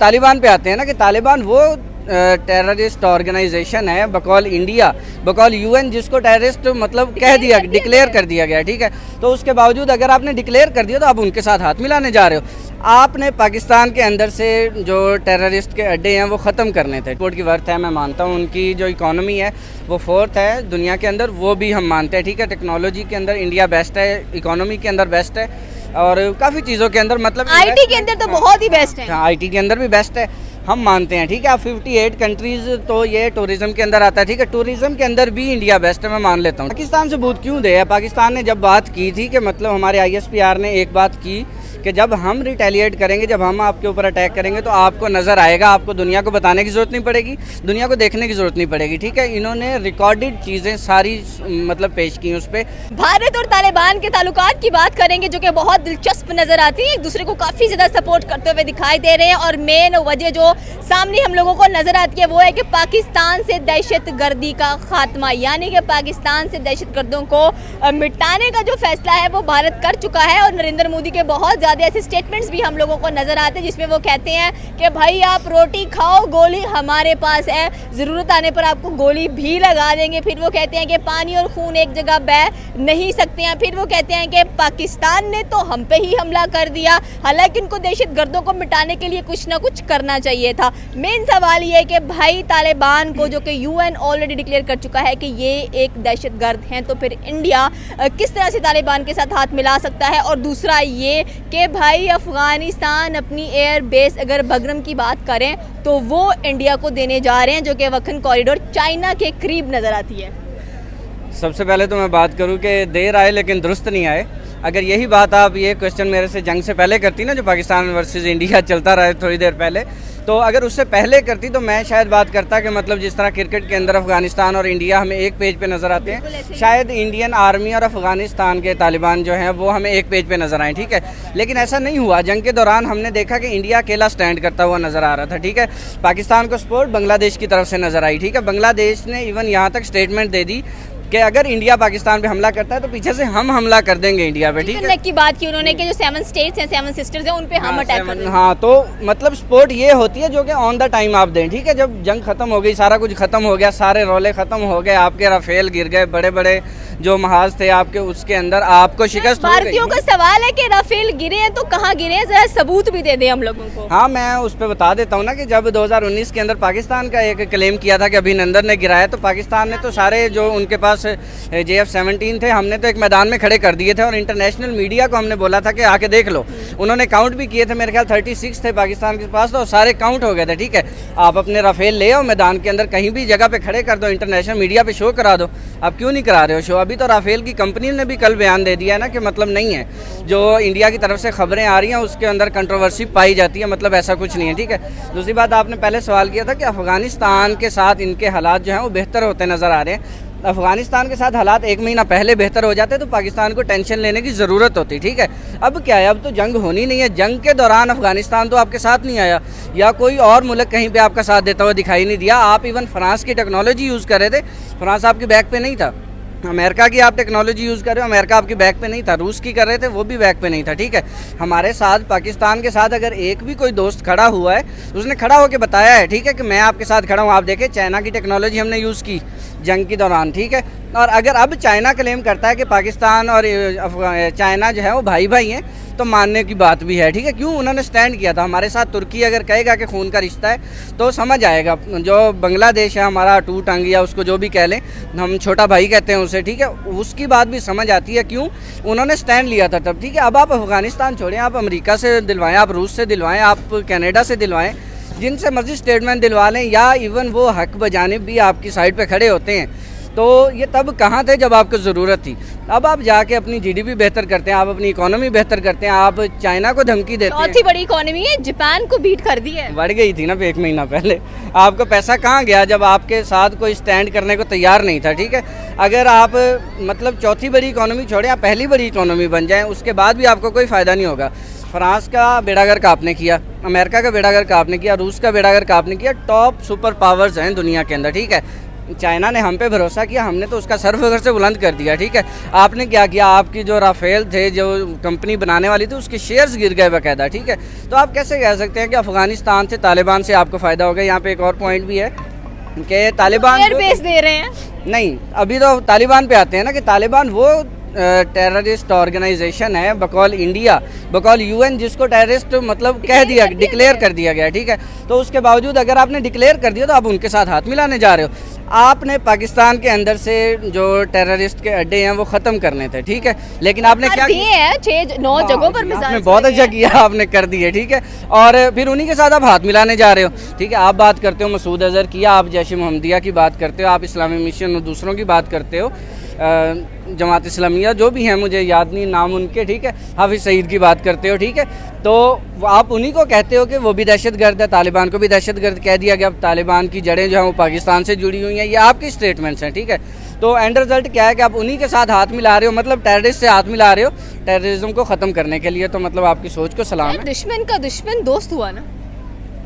तालिबान पे आते हैं ना कि तालिबान वो टेररिस्ट ऑर्गेनाइजेशन है बकौल इंडिया, बकौल यूएन, जिसको टेररिस्ट मतलब कह दिया, डिक्लेयर कर दिया गया, ठीक है। तो उसके बावजूद अगर आपने डिक्लेयर कर दिया तो आप उनके साथ हाथ मिलाने जा रहे हो। आपने पाकिस्तान के अंदर से जो टेररिस्ट के अड्डे हैं वो ख़त्म करने थे। एक्सपोर्ट की वर्थ है, मैं मानता हूँ, उनकी जो इकोनॉमी है वो 4th है दुनिया के अंदर, वो भी हम मानते हैं, ठीक है। टेक्नोलॉजी के अंदर इंडिया बेस्ट है, इकोनॉमी के अंदर बेस्ट है, और काफ़ी चीज़ों के अंदर मतलब आईटी के अंदर तो बहुत ही बेस्ट है। हाँ, आईटी के अंदर भी बेस्ट है, हम मानते हैं, ठीक है। आप 58 कंट्रीज़ तो ये टूरिज़्म के अंदर आता है, ठीक है। टूरिज़्म के अंदर भी इंडिया बेस्ट है, मैं मान लेता हूँ। पाकिस्तान से बहुत क्यों दे है? पाकिस्तान ने जब बात की थी कि मतलब हमारे ISPR ने एक बात की कि जब हम रिटेलिएट करेंगे, जब हम आपके ऊपर अटैक करेंगे तो आपको नज़र आएगा, आपको दुनिया को बताने की ज़रूरत नहीं पड़ेगी, दुनिया को देखने की ज़रूरत नहीं पड़ेगी, ठीक है। इन्होंने रिकॉर्डेड चीज़ें सारी मतलब पेश की उस पर। भारत और तालिबान के ताल्लुकात की बात करेंगे जो कि बहुत दिलचस्प नज़र आती है, एक दूसरे को काफ़ी ज़्यादा सपोर्ट करते हुए दिखाई दे रहे हैं। और मेन वजह जो सामने हम लोगों को नज़र आती है वो है कि पाकिस्तान से दहशत गर्दी का खात्मा, यानी कि पाकिस्तान से दहशत गर्दों को मिटाने का जो फैसला है वो भारत कर चुका है। और नरेंद्र मोदी के बहुत ज़्यादा ऐसे स्टेटमेंट्स भी हम लोगों को नज़र आते हैं जिसमें वो कहते हैं कि भाई आप रोटी खाओ, गोली हमारे पास है, ज़रूरत आने पर आपको गोली भी लगा देंगे। फिर वो कहते हैं कि पानी और खून एक जगह बह नहीं सकते हैं। फिर वो कहते हैं कि पाकिस्तान ने तो हम पे ही हमला कर दिया, हालांकि उनको दहशत गर्दों को मिटाने के लिए कुछ ना कुछ करना चाहिए था। मेन सवाल ये है कि भाई तालिबान को, जो कि UN ऑलरेडी डिक्लेयर कर चुका है कि ये एक दहशत गर्द हैं, तो फिर इंडिया किस तरह से तालिबान के साथ हाथ मिला सकता है? और दूसरा ये कि भाई अफ़गानिस्तान अपनी एयर बेस अगर बगरम की बात करें तो वो इंडिया को देने जा रहे हैं, जो कि वक्न कॉरिडोर चाइना के करीब नज़र आती है। सबसे पहले तो मैं बात करूं कि देर आए लेकिन दुरुस्त नहीं आए। अगर यही बात आप ये क्वेश्चन मेरे से जंग से पहले करती ना, जो पाकिस्तान वर्सेस इंडिया चलता रहा है थोड़ी देर पहले, तो अगर उससे पहले करती तो मैं शायद बात करता कि मतलब जिस तरह क्रिकेट के अंदर अफ़गानिस्तान और इंडिया हमें एक पेज पे नज़र आते हैं, शायद इंडियन आर्मी और अफ़गानिस्तान के तालिबान जो हैं वो हमें एक पेज पे नज़र आए, ठीक है। लेकिन ऐसा नहीं हुआ। जंग के दौरान हमने देखा कि इंडिया अकेला स्टैंड करता हुआ नज़र आ रहा था, ठीक है। पाकिस्तान को सपोर्ट बांग्लादेश की तरफ से नज़र आई, ठीक है। बांग्लादेश ने इवन यहाँ तक स्टेटमेंट दे दी कि अगर इंडिया पाकिस्तान पे हमला करता है तो पीछे से हम हमला कर देंगे इंडिया पे, ठीक है। की बात की उन्होंने कि जो 7 स्टेट्स हैं, 7 सिस्टर्स हैं, उन पे हम अटैक कर देंगे। हाँ, तो मतलब सपोर्ट ये होती है जो कि ऑन द टाइम आप दें, ठीक है। जब जंग खत्म हो गई, सारा कुछ खत्म हो गया, सारे रोले खत्म हो गए, आपके राफेल गिर गए, बड़े बड़े जो महाज थे आपके, उसके अंदर आपको शिकस्त हो गई। भारतीयों का सवाल है कि राफेल गिरे हैं तो कहाँ गिरे हैं, जरा सबूत भी दे दें हम लोगों को। हाँ, मैं उस पर बता देता हूँ ना कि जब 2019 के अंदर पाकिस्तान का एक क्लेम किया था कि अभिनंदन ने गिराया, तो पाकिस्तान ने तो सारे जो उनके पास JF-17 थे, हमने तो एक मैदान में खड़े कर दिए थे और इंटरनेशनल मीडिया को हमने बोला था कि आके देख लो। उन्होंने काउंट भी किए थे, मेरे ख्याल 36 थे पाकिस्तान के पास, तो सारे काउंट हो गए थे, ठीक है। आप अपने राफेल ले आओ, मैदान के अंदर कहीं भी जगह पे खड़े कर दो, इंटरनेशनल मीडिया पे शो करा दो। आप क्यों नहीं करा रहे हो शो? अभी तो राफेल की कंपनी ने भी कल बयान दे दिया है ना कि मतलब नहीं है, जो इंडिया की तरफ से खबरें आ रही हैं उसके अंदर कंट्रोवर्सी पाई जाती है, मतलब ऐसा कुछ नहीं है, ठीक है। दूसरी बात, आपने पहले सवाल किया था कि अफ़गानिस्तान के साथ इनके हालात जो हैं वो बेहतर होते नज़र आ रहे हैं। अफ़गानिस्तान के साथ हालात 1 महीना पहले बेहतर हो जाते तो पाकिस्तान को टेंशन लेने की ज़रूरत होती, ठीक है। अब क्या है, अब तो जंग होनी नहीं है। जंग के दौरान अफ़गानिस्तान तो आपके साथ नहीं आया, या कोई और मुल्क कहीं पे आपका साथ देता हुआ दिखाई नहीं दिया। आप इवन फ्रांस की टेक्नोलॉजी यूज़ कर रहे थे, फ्रांस आपकी बैक पे नहीं था। अमेरिका की आप टेक्नोलॉजी यूज़ कर रहे हो, अमेरिका आपकी बैक पे नहीं था। रूस की कर रहे थे, वो भी बैक पे नहीं था, ठीक है। हमारे साथ पाकिस्तान के साथ अगर एक भी कोई दोस्त खड़ा हुआ है, उसने खड़ा होकर बताया है, ठीक है, कि मैं आपके साथ खड़ा हूँ। आप देखें, चाइना की टेक्नोलॉजी हमने यूज़ की जंग के दौरान, ठीक है। और अगर अब चाइना क्लेम करता है कि पाकिस्तान और चाइना जो है वो भाई भाई हैं, तो मानने की बात भी है, ठीक है। क्यों? उन्होंने स्टैंड किया था हमारे साथ। तुर्की अगर कहेगा कि खून का रिश्ता है तो समझ आएगा। जो बांग्लादेश है हमारा टू टंग, या उसको जो भी कह लें, हम छोटा भाई कहते हैं उसे, ठीक है, उसकी बात भी समझ आती है। क्यों? उन्होंने स्टैंड लिया था तब, ठीक है। अब आप अफ़गानिस्तान छोड़ें, आप अमेरिका से दिलवाएं, आप रूस से दिलवाएं, आप कनाडा से दिलवाएं, जिनसे मर्जी स्टेटमेंट दिलवा लें, या इवन वो हक बजानिब भी आपकी साइड पे खड़े होते हैं। तो ये तब कहाँ थे जब आपको ज़रूरत थी। अब आप जाके अपनी GDP बेहतर करते हैं, आप अपनी इकोनॉमी बेहतर करते हैं, आप चाइना को धमकी देते हैं। चौथी बड़ी इकोनॉमी है, जापान को बीट कर दी है। बढ़ गई थी ना 1 महीना पहले। आपका पैसा कहाँ गया जब आपके साथ कोई स्टैंड करने को तैयार नहीं था, ठीक है। अगर आप मतलब चौथी बड़ी इकोनॉमी छोड़ें, आप पहली बड़ी इकोनॉमी बन जाएँ, उसके बाद भी आपको कोई फ़ायदा नहीं होगा। फ्रांस का बेड़ागर्क आपने किया, अमेरिका का बेड़ागर्क आपने किया, रूस का बेड़ागर्क आपने किया। टॉप सुपर पावर्स हैं दुनिया के अंदर, ठीक है। चाइना ने हम पे भरोसा किया, हमने तो उसका सर वगैरह से बुलंद कर दिया, ठीक है। आपने क्या किया, आपकी जो राफेल थे, जो कंपनी बनाने वाली थी, उसके शेयर्स गिर गए बाकायदा, ठीक है। तो आप कैसे कह सकते हैं कि अफगानिस्तान से, तालिबान से आपको फ़ायदा होगा। यहाँ पे एक और पॉइंट भी है कि तालिबान एयर बेस दे रहे हैं। नहीं, अभी तो तालिबान पे आते हैं ना, कि तालिबान वो टेररिस्ट ऑर्गेनाइजेशन है बकौल इंडिया, बकौल यूएन, जिसको टेररिस्ट मतलब कह दिया, डिक्लेयर कर दिया गया, ठीक है। तो उसके बावजूद अगर आपने डिक्लेयर कर दिया तो आप उनके साथ हाथ मिलाने जा रहे हो। आपने पाकिस्तान के अंदर से जो टेररिस्ट के अड्डे हैं वो ख़त्म करने थे, ठीक है, लेकिन आपने क्या किया है 6-9 जगहों पर मिसाइल आपने बहुत अच्छा किया, आपने कर दिए, ठीक है। और फिर उन्हीं के साथ आप हाथ मिलाने जा रहे हो, ठीक है। आप बात करते हो मसूद अजहर की, आप जैश मोहम्मदिया की बात करते हो, आप इस्लामी मिशन और दूसरों की बात करते हो, जमात इस्लामिया जो भी हैं, मुझे याद नहीं नाम उनके, ठीक है, हाफिज़ सईद की बात करते हो, ठीक है। तो आप उन्हीं को कहते हो कि वो भी दहशतगर्द है, तालिबान को भी दहशतगर्द कह दिया गया। अब तालिबान की जड़ें जो हैं वो पाकिस्तान से जुड़ी हुई हैं, ये आपकी स्टेटमेंट्स हैं, ठीक है। तो एंड रिजल्ट क्या है कि आप उन्हीं के साथ हाथ मिला रहे हो, मतलब टेररिस्ट से हाथ मिला रहे हो टेररिज्म को ख़त्म करने के लिए। तो मतलब आपकी सोच को सलाम है। दुश्मन का दुश्मन दोस्त हुआ ना।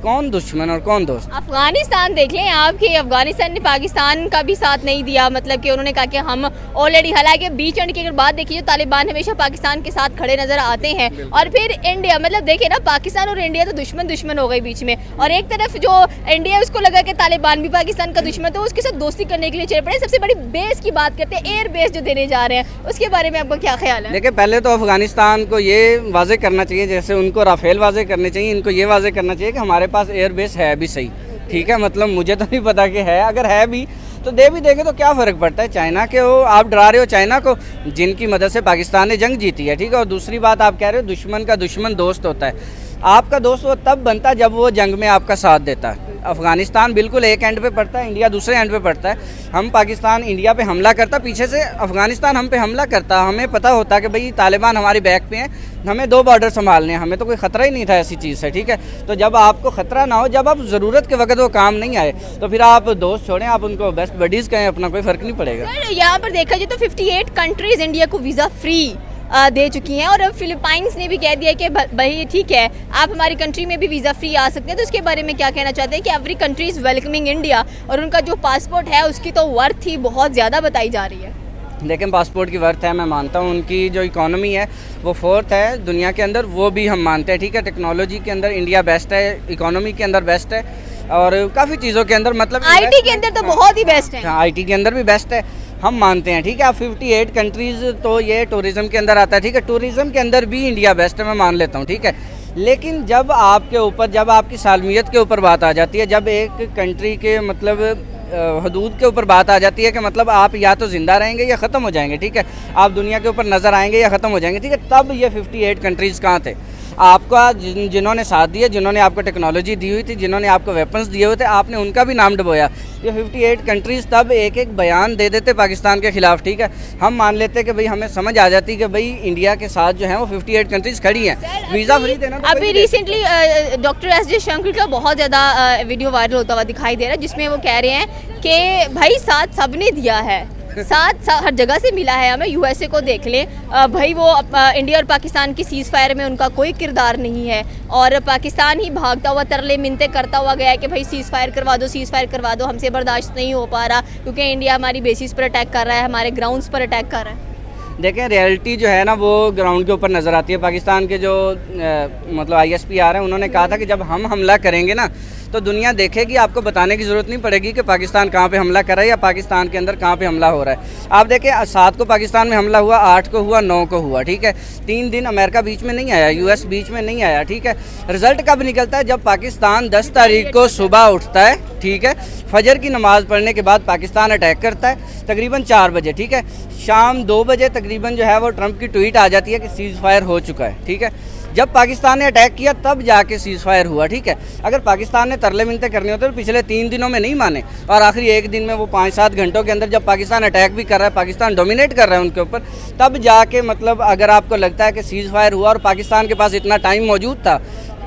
कौन दुश्मन और कौन दोस्त? अफगानिस्तान देख लें आपके, अफगानिस्तान ने पाकिस्तान का भी साथ नहीं दिया, मतलब कि उन्होंने कहा कि हम ऑलरेडी, हालांकि बीच एंड की अगर बात देखिए तो तालिबान हमेशा पाकिस्तान के साथ खड़े नजर आते हैं। और फिर इंडिया, मतलब देखिए ना, पाकिस्तान और इंडिया तो दुश्मन हो गई बीच में, और एक तरफ जो इंडिया उसको लगा कि तालिबान भी पाकिस्तान का दुश्मन, तो उसके साथ दोस्ती करने के लिए चले पड़े। सबसे बड़ी बेस की बात करते हैं, एयर बेस जो देने जा रहे हैं, उसके बारे में आपका क्या ख्याल है? देखिए, पहले तो अफगानिस्तान को ये वाजे करना चाहिए, जैसे उनको राफेल वाजे करने चाहिए, इनको ये वाजे करना चाहिए कि हमारे पास एयर बेस है भी सही, ठीक है। मतलब मुझे तो नहीं पता कि है, अगर है भी तो दे भी देंगे तो क्या फ़र्क पड़ता है। चाइना के हो, आप डरा रहे हो चाइना को, जिनकी मदद से पाकिस्तान ने जंग जीती है, ठीक है। और दूसरी बात आप कह रहे हो दुश्मन का दुश्मन दोस्त होता है। आपका दोस्त वो तब बनता है जब वो जंग में आपका साथ देता है। अफगानिस्तान बिल्कुल एक एंड पे पड़ता है, इंडिया दूसरे एंड पे पड़ता है। हम पाकिस्तान इंडिया पे हमला करता, पीछे से अफगानिस्तान हम पे हमला करता। हमें पता होता कि भाई तालिबान हमारी बैक पे हैं, हमें 2 बॉर्डर संभालने हैं, हमें तो कोई ख़तरा ही नहीं था ऐसी चीज़ से, ठीक है। तो जब आपको ख़तरा ना हो, जब आप ज़रूरत के वक्त वो काम नहीं आए, तो फिर आप दोस्त छोड़ें, आप उनको बेस्ट बडीज़ कहें, अपना कोई फ़र्क नहीं पड़ेगा। सर, यहाँ पर देखा जाए तो 58 कंट्रीज़ इंडिया को वीज़ा फ्री दे चुकी हैं, और अब फिलीपाइंस ने भी कह दिया कि भाई ठीक है, आप हमारी कंट्री में भी वीज़ा फ्री आ सकते हैं। तो इसके बारे में क्या कहना चाहते हैं कि every country is welcoming India, और उनका जो पासपोर्ट है उसकी तो वर्थ ही बहुत ज़्यादा बताई जा रही है। लेकिन पासपोर्ट की वर्थ है, मैं मानता हूँ। उनकी जो इकोनॉमी है वो 4th है दुनिया के अंदर, वो भी हम मानते हैं, ठीक है। टेक्नोलॉजी के अंदर इंडिया बेस्ट है, इकोनॉमी के अंदर बेस्ट है, और काफ़ी चीज़ों के अंदर, मतलब IT के अंदर तो बहुत ही बेस्ट है। IT के अंदर भी बेस्ट है, हम मानते हैं, ठीक है। आप 58 कंट्रीज़, तो ये टूरिज़्म के अंदर आता है, ठीक है। टूरिज़्म के अंदर भी इंडिया बेस्ट है, मैं मान लेता हूँ, ठीक है। लेकिन जब आपके ऊपर, जब आपकी सालमियत के ऊपर बात आ जाती है, जब एक कंट्री के मतलब हदूद के ऊपर बात आ जाती है कि मतलब आप या तो ज़िंदा रहेंगे या ख़त्म हो जाएंगे, ठीक है, आप दुनिया के ऊपर नज़र आएंगे या ख़त्म हो जाएंगे, ठीक है, तब ये 58 कंट्रीज़ कहाँ थे? आपका जिन्होंने साथ दिया, जिन्होंने आपको टेक्नोलॉजी दी हुई थी, जिन्होंने आपको वेपन्स दिए हुए थे, आपने उनका भी नाम डुबोया। ये 58 कंट्रीज़ तब एक एक बयान दे देते पाकिस्तान के ख़िलाफ़, ठीक है। हम मान लेते कि भाई, हमें समझ आ जाती कि भाई इंडिया के साथ जो है वो 58 कंट्रीज़ खड़ी हैं, वीज़ा फ्री देना। तो अभी रिसेंटली डॉक्टर एस जयशंकर का बहुत ज़्यादा वीडियो वायरल होता हुआ दिखाई दे रहा है, जिसमें वो कह रहे हैं कि भाई साथ सबने दिया है, साथ हर जगह से मिला है हमें। USA को देख लें, भाई वो इंडिया और पाकिस्तान की सीज़ फायर में उनका कोई किरदार नहीं है, और पाकिस्तान ही भागता हुआ तरले मिनते करता हुआ गया है कि भाई सीज़ फायर करवा दो, सीज़ फायर करवा दो, हमसे बर्दाश्त नहीं हो पा रहा, क्योंकि इंडिया हमारी बेसिस पर अटैक कर रहा है, हमारे ग्राउंड्स पर अटैक कर रहा है। देखें, रियलिटी जो है ना वो ग्राउंड के ऊपर नज़र आती है। पाकिस्तान के जो मतलब ISPR हैं, उन्होंने कहा था कि जब हम हमला करेंगे ना तो दुनिया देखेगी, आपको बताने की ज़रूरत नहीं पड़ेगी कि पाकिस्तान कहाँ पे हमला कर रहा है या पाकिस्तान के अंदर कहाँ पे हमला हो रहा है। आप देखें, 7 को पाकिस्तान में हमला हुआ, 8 को हुआ, 9 को हुआ, ठीक है। 3 दिन अमेरिका बीच में नहीं आया, US बीच में नहीं आया, ठीक है। रिज़ल्ट कब निकलता है? जब पाकिस्तान 10 तारीख को सुबह उठता है, ठीक है, फजर की नमाज़ पढ़ने के बाद पाकिस्तान अटैक करता है तकरीबन 4 बजे, ठीक है। शाम 2 बजे तकरीबन जो है वो ट्रंप की ट्वीट आ जाती है कि सीज़ फायर हो चुका है, ठीक है। जब पाकिस्तान ने अटैक किया तब जाके सीज़ फायर हुआ, ठीक है। अगर पाकिस्तान ने तरले मिनते करने होते तो पिछले 3 दिनों में नहीं माने, और आखिरी 1 दिन में वो 5-7 घंटों के अंदर जब पाकिस्तान अटैक भी कर रहा है, पाकिस्तान डोमिनेट कर रहा है उनके ऊपर, तब जाके मतलब अगर आपको लगता है कि सीज़ फायर हुआ और पाकिस्तान के पास इतना टाइम मौजूद था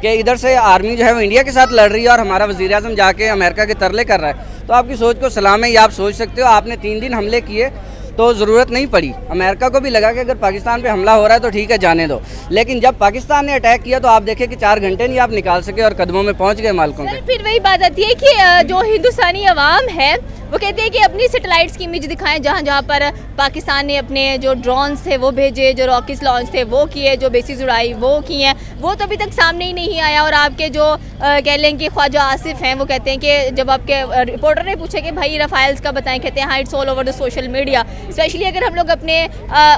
कि इधर से आर्मी जो है वो इंडिया के साथ लड़ रही है और हमारा वज़ीर आज़म जाके अमेरिका के तरले कर रहा है, तो आपकी सोच को सलाम है। ये आप सोच सकते हो, आपने 3 दिन हमले किए तो ज़रूरत नहीं पड़ी। अमेरिका को भी लगा कि अगर पाकिस्तान पे हमला हो रहा है तो ठीक है, जाने दो। लेकिन जब पाकिस्तान ने अटैक किया तो आप देखें कि 4 घंटे नहीं आप निकाल सके और कदमों में पहुंच गए मालकों के। फिर वही बात आती है कि जो हिंदुस्तानी अवाम है वो कहते हैं कि अपनी सैटेलाइट्स की इमेज दिखाएं जहाँ जहाँ पर पाकिस्तान ने अपने जो ड्रोन्स थे वो भेजे, जो रॉकेट्स लॉन्च थे वो किए, जो बेसिस उड़ाई वो की हैं, वो तो अभी तक सामने ही नहीं आया। और आपके जो कह लें कि ख्वाजा आसिफ हैं, वो कहते हैं कि जब आपके रिपोर्टर ने पूछा कि भाई राफेल्स का बताएं, कहते हैं हाँ it's all over the social media. Specially अगर हम लोग अपने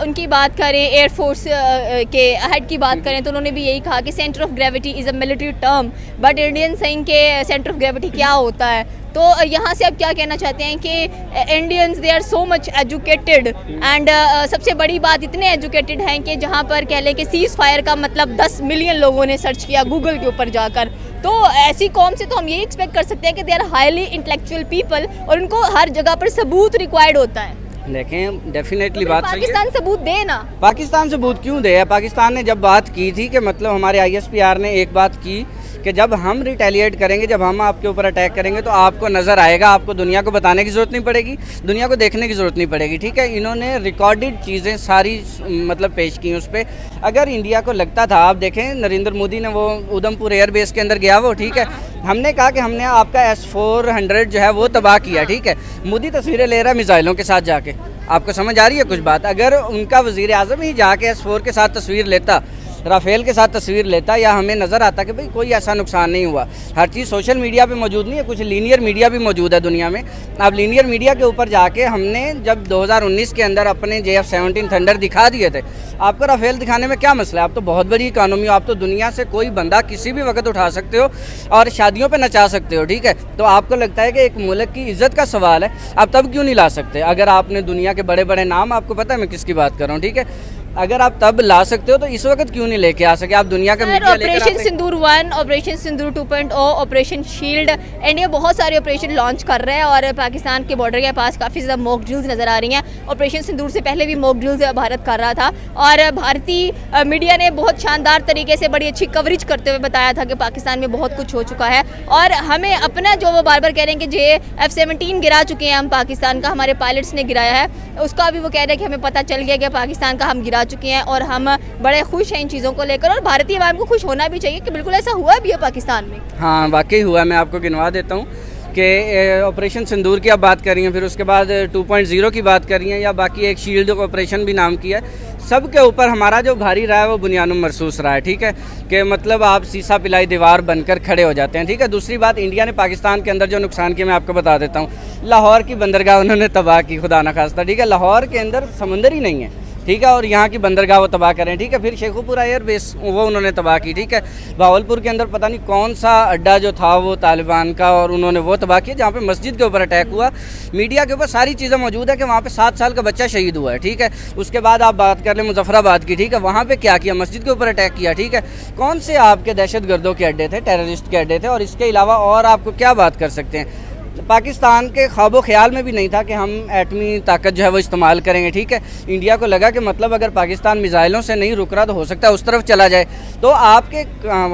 उनकी बात करें, एयरफोर्स के हेड की बात करें, तो उन्होंने भी यही कहा कि centre of gravity is a military term, but Indian saying के सेंटर ऑफ ग्रेविटी क्या होता है। तो यहाँ से आप क्या कहना चाहते हैं कि Indians they are so much educated and सबसे बड़ी बात इतने एजुकेटेड हैं कि जहाँ पर कह लें कि सीज़ फायर का मतलब 10 मिलियन लोगों ने सर्च किया गूगल के ऊपर जाकर। तो ऐसी कौम से तो हम यही एक्सपेक्ट कर सकते हैं कि they are highly intellectual people और उनको हर जगह पर सबूत रिक्वायर्ड होता है। देखें, डेफिनेटली बात सही है। पाकिस्तान सबूत दे ना, पाकिस्तान सबूत क्यों दे? पाकिस्तान ने जब बात की थी कि मतलब हमारे ISPR ने एक बात की कि जब हम रिटेलिएट करेंगे, जब हम आपके ऊपर अटैक करेंगे तो आपको नज़र आएगा, आपको दुनिया को बताने की ज़रूरत नहीं पड़ेगी, दुनिया को देखने की ज़रूरत नहीं पड़ेगी। ठीक है, इन्होंने रिकॉर्डेड चीज़ें सारी मतलब पेश की उस पर। अगर इंडिया को लगता था, आप देखें नरेंद्र मोदी ने वो उधमपुर एयरबेस के अंदर गया वो, ठीक है, हमने कहा कि हमने आपका S-400 जो है वो तबाह किया। ठीक है, मोदी तस्वीरें ले रहा है मिसाइलों के साथ जाके, आपको समझ आ रही है कुछ बात? अगर उनका वज़ीर आज़म ही जाके S-4 के साथ तस्वीर लेता, राफेल के साथ तस्वीर लेता, या हमें नज़र आता कि भाई कोई ऐसा नुकसान नहीं हुआ। हर चीज़ सोशल मीडिया पे मौजूद नहीं है, कुछ लीनियर मीडिया भी मौजूद है दुनिया में। अब लीनियर मीडिया के ऊपर जाके हमने जब 2019 के अंदर अपने JF-17 थंडर दिखा दिए थे, आपको राफेल दिखाने में क्या मसला है? आप तो बहुत बड़ी इकानमी हो, आप तो दुनिया से कोई बंदा किसी भी वक्त उठा सकते हो और शादियों पर नचा सकते हो। ठीक है, तो आपको लगता है कि एक मुल्क की इज़्ज़त का सवाल है, आप तब क्यों नहीं ला सकते? अगर आपने दुनिया के बड़े बड़े नाम, आपको पता है मैं किसकी बात कर रहा हूँ, ठीक है, अगर आप तब ला सकते हो तो इस वक्त क्यों नहीं लेके आ सके? आप दुनिया का मीडिया लेकर ऑपरेशन सिंदूर 1, ऑपरेशन सिंदूर 2.0, ऑपरेशन शील्ड, इंडिया बहुत सारे ऑपरेशन लॉन्च कर रहा है और पाकिस्तान के बॉर्डर के पास काफ़ी ज़्यादा मॉक ड्रिल्स नज़र आ रही हैं। ऑपरेशन सिंदूर से पहले भी मॉक ड्रिल्स भारत कर रहा था और भारतीय मीडिया ने बहुत शानदार तरीके से बड़ी अच्छी कवरेज करते हुए बताया था कि पाकिस्तान में बहुत कुछ हो चुका है और हमें अपना जो वो बार बार कह रहे हैं कि JF-17 गिरा चुके हैं हम, पाकिस्तान का हमारे पायलट्स ने गिराया है, उसका भी वो कह रहे हैं कि हमें पता चल गया कि पाकिस्तान का हम गिरा चुके हैं और हम बड़े खुश हैं इन चीज़ों को लेकर। और भारतीय आवाम को खुश होना भी चाहिए कि बिल्कुल ऐसा हुआ भी है पाकिस्तान में। हाँ, वाकई हुआ। मैं आपको गिनवा देता हूँ कि ऑपरेशन सिंदूर की आप बात कर रही हैं, फिर उसके बाद 2.0 की बात कर रही हैं, या बाकी एक शील्ड ऑपरेशन भी नाम किया है। सब के ऊपर हमारा जो भारी रहा है वो बुनियानुम महसूस रहा है। ठीक है, कि मतलब आप सीसा पिलाई दीवार बनकर खड़े हो जाते हैं। ठीक है, दूसरी बात, इंडिया ने पाकिस्तान के अंदर जो नुकसान किया मैं आपको बता देता हूँ। लाहौर की बंदरगाह उन्होंने तबाह की, खुदा न खास्ता। ठीक है, लाहौर के अंदर समंदर ही नहीं है। ठीक है, और यहाँ की बंदरगाह वो तबाह करें। ठीक है, फिर शेखुपुरा एयरबेस वो उन्होंने तबाह की। ठीक है, भावलपुर के अंदर पता नहीं कौन सा अड्डा जो था वो तालिबान का, और उन्होंने वो तबाह किया जहाँ पे मस्जिद के ऊपर अटैक हुआ। मीडिया के ऊपर सारी चीज़ें मौजूद है कि वहाँ पे 7 साल का बच्चा शहीद हुआ है। ठीक है, उसके बाद आप बात कर लें मुजफ्फराबाद की। ठीक है, वहाँ पे क्या किया? मस्जिद के ऊपर अटैक किया। ठीक है, कौन से आपके दहशत गर्दों के अड्डे थे, टेररिस्ट के अड्डे थे, और इसके अलावा और आपको क्या बात कर सकते हैं? पाकिस्तान के ख्वाबो ख्याल में भी नहीं था कि हम एटमी ताकत जो है वो इस्तेमाल करेंगे। ठीक है, इंडिया को लगा कि मतलब अगर पाकिस्तान मिसाइलों से नहीं रुक रहा तो हो सकता है उस तरफ चला जाए। तो आपके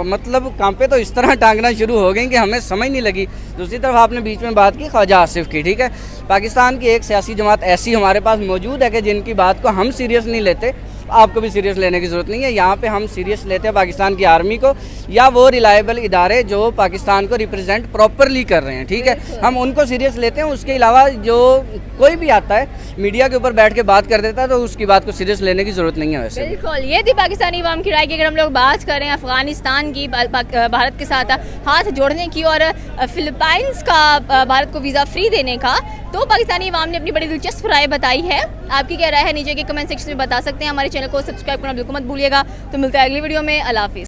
मतलब कांपे तो इस तरह टांगना शुरू हो गई कि हमें समझ नहीं लगी। दूसरी तरफ आपने बीच में बात की ख्वाजा आसिफ की। ठीक है, पाकिस्तान की एक सियासी जमात ऐसी हमारे पास मौजूद है कि जिनकी बात को हम सीरियस नहीं लेते। आपको भी सीरियस लेने की ज़रूरत नहीं है। यहाँ पे हम सीरियस लेते हैं पाकिस्तान की आर्मी को, या वो रिलायबल इदारे जो पाकिस्तान को रिप्रेजेंट प्रॉपरली कर रहे हैं। ठीक है, हम उनको सीरियस लेते हैं। उसके अलावा जो कोई भी आता है मीडिया के ऊपर बैठ के बात कर देता है तो उसकी बात को सीरियस लेने की ज़रूरत नहीं है। वैसे बिल्कुल, ये थी पाकिस्तानी अवाम की राय की। अगर हम लोग बात करें अफगानिस्तान की, भारत के साथ हाथ जोड़ने की और फिलीपाइंस का भारत को वीज़ा फ्री देने का, तो पाकिस्तानी अवाम ने अपनी बड़ी दिलचस्प राय बताई है। आपकी क्या राय है नीचे के कमेंट सेक्शन में बता सकते हैं। हमारे चैनल को सब्सक्राइब करना बिल्कुल मत भूलिएगा। तो मिलता है अगली वीडियो में। अल्लाह हाफिज़।